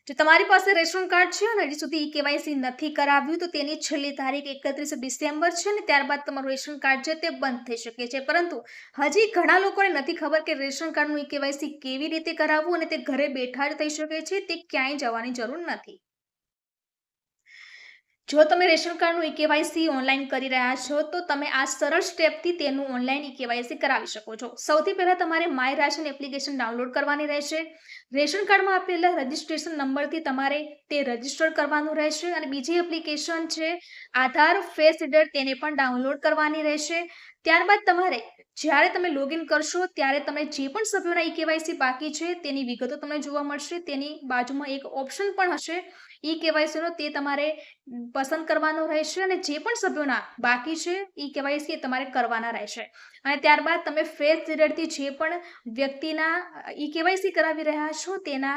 જો તમારી પાસે રેશન કાર્ડ છે અને હજી સુધી કેવાયસી નથી કરાવ્યું તો તેની છેલ્લી તારીખ 31 ડિસેમ્બર છે અને ત્યારબાદ તમારું રેશન કાર્ડ છે તે બંધ થઈ શકે છે, પરંતુ હજી ઘણા લોકોને નથી ખબર કે રેશન કાર્ડનું કેવાયસી કેવી રીતે કરાવવું અને તે ઘરે બેઠા જ થઈ શકે છે, તે ક્યાંય જવાની જરૂર નથી। જો તમે રેશન કાર્ડનું કેવાયસી ઓનલાઈન કરી રહ્યા છો તો તમે આ સરળ સ્ટેપથી તેનું ઓનલાઈન કેવાયસી કરાવી શકો છો। સૌથી પહેલા તમારે માય રાશન એપ્લિકેશન ડાઉનલોડ કરવાની રહેશે। રેશન કાર્ડમાં આપેલા રજિસ્ટ્રેશન નંબરથી તમારે તે રજિસ્ટર કરવાનું રહેશે અને બીજી એપ્લિકેશન છે આધાર ફેસ રીડર, તેને પણ ડાઉનલોડ કરવાની રહેશે। ત્યારબાદ તમારે જ્યારે તમે લોગિન કરશો ત્યારે તમે જે પણ સભ્યોના કેવાયસી બાકી છે તેની વિગતો તમને જોવા મળશે। તેની બાજુમાં એક ઓપ્શન પણ હશે કેવાયસીનો, તે તમારે પસંદ કરવાનો રહેશે અને જે પણ સભ્યોના બાકી છે કેવાયસી એ તમારે કરવાના રહેશે। અને ત્યારબાદ તમે ફેસ રીડરથી જે પણ વ્યક્તિના કેવાયસી કરાવી રહ્યા છો તેના